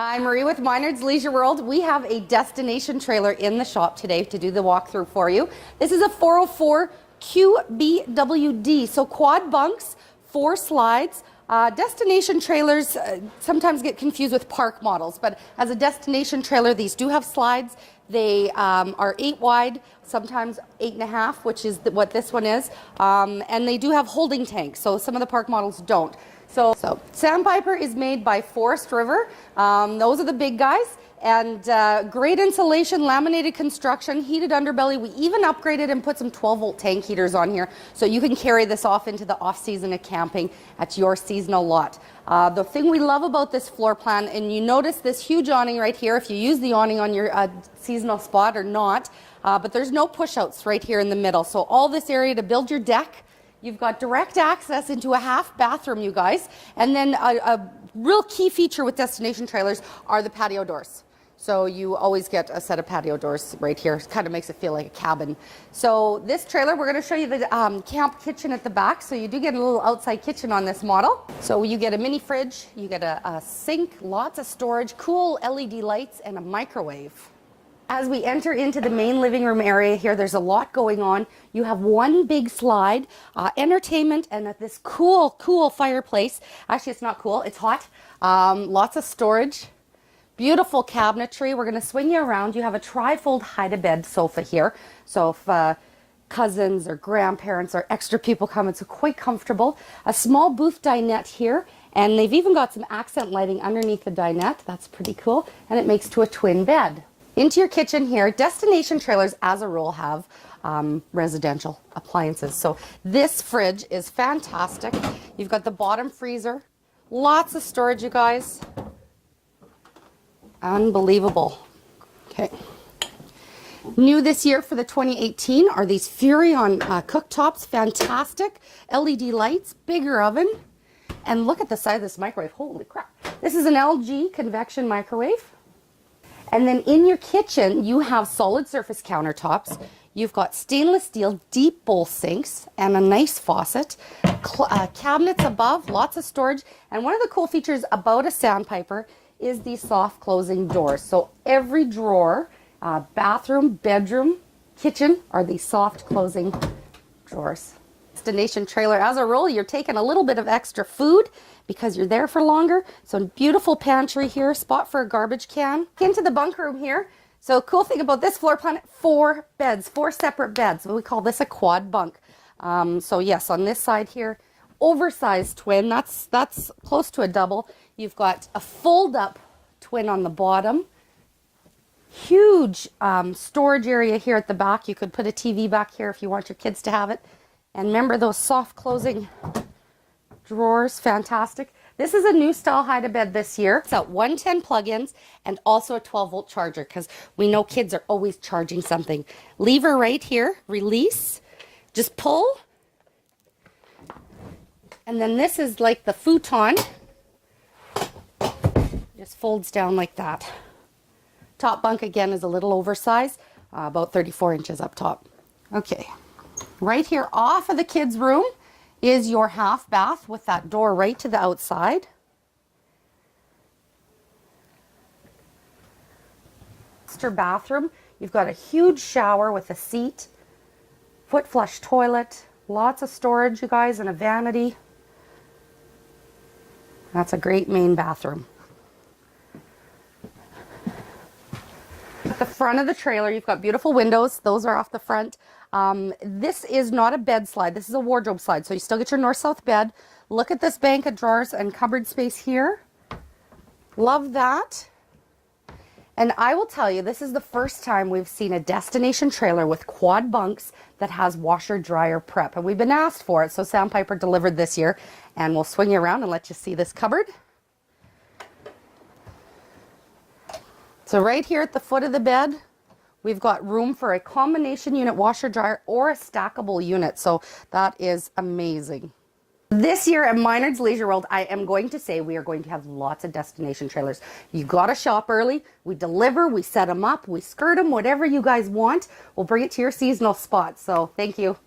I'm Marie with Minard's Leisure World. We have a destination trailer in the shop today to do the walkthrough for you. This is a 404 QBWD, so quad bunks, 4 slides. Destination trailers sometimes get confused with park models, but as a destination trailer, these do have slides. They are 8 wide, sometimes 8.5, which is what this one is, and they do have holding tanks, so some of the park models don't. So Sandpiper is made by Forest River. Those are the big guys. And great insulation, laminated construction, heated underbelly. We even upgraded and put some 12-volt tank heaters on here so you can carry this off into the off-season of camping at your seasonal lot. The thing we love about this floor plan, and you notice this huge awning right here, if you use the awning on your seasonal spot or not, but there's no push-outs right here in the middle. So all this area to build your deck. You've got direct access into a half bathroom, you guys. And then a real key feature with destination trailers are the patio doors. So you always get a set of patio doors right here. It kind of makes it feel like a cabin. So this trailer, we're going to show you the camp kitchen at the back. So you do get a little outside kitchen on this model. So you get a mini fridge, you get a sink, lots of storage, cool LED lights, and a microwave. As we enter into the main living room area here, there's a lot going on. You have one big slide, entertainment, and this cool fireplace. Actually, it's not cool, it's hot. Lots of storage. Beautiful cabinetry. We're going to swing you around. You have a trifold hide-a-bed sofa here. So if cousins or grandparents or extra people come, it's quite comfortable. A small booth dinette here. And they've even got some accent lighting underneath the dinette. That's pretty cool. And it makes to a twin bed. Into your kitchen here, destination trailers as a rule have residential appliances. So this fridge is fantastic. You've got the bottom freezer, lots of storage, you guys. Unbelievable. Okay. New this year for the 2018 are these Furrion cooktops, fantastic. LED lights, bigger oven. And look at the size of this microwave, holy crap. This is an LG convection microwave. And then in your kitchen, you have solid surface countertops. You've got stainless steel deep bowl sinks and a nice faucet. Cabinets above, lots of storage. And one of the cool features about a Sandpiper is these soft closing doors. So every drawer, bathroom, bedroom, kitchen are these soft closing drawers. Destination trailer, as a rule, you're taking a little bit of extra food because you're there for longer. So beautiful pantry here, spot for a garbage can. Into the bunk room here. So cool thing about this floor plan, 4 beds, 4 separate beds. We call this a quad bunk. So yes, on this side here, oversized twin, that's close to a double. You've got a fold up twin on the bottom. Huge storage area here at the back. You could put a TV back here if you want your kids to have it. And remember those soft closing drawers, fantastic. This is a new style hide-a-bed this year. It's got 110 plug-ins and also a 12-volt charger because we know kids are always charging something. Lever right here, release, just pull. And then this is like the futon. Just folds down like that. Top bunk again is a little oversized, about 34 inches up top. Okay. Right here off of the kids' room is your half bath with that door right to the outside. Master bathroom. You've got a huge shower with a seat, foot flush toilet, lots of storage, you guys, and a vanity. That's a great main bathroom. At the front of the trailer, you've got beautiful windows. Those are off the front. This is not a bed slide. This is a wardrobe slide. So you still get your north-south bed. Look at this bank of drawers and cupboard space here. Love that. And I will tell you, this is the first time we've seen a destination trailer with quad bunks that has washer dryer prep. And we've been asked for it. So Sandpiper delivered this year. And we'll swing you around and let you see this cupboard. So right here at the foot of the bed, we've got room for a combination unit washer dryer or a stackable unit. So that is amazing. This year at Minard's Leisure World, I am going to say we are going to have lots of destination trailers. You got to shop early. We deliver, we set them up, we skirt them, whatever you guys want. We'll bring it to your seasonal spot. So thank you.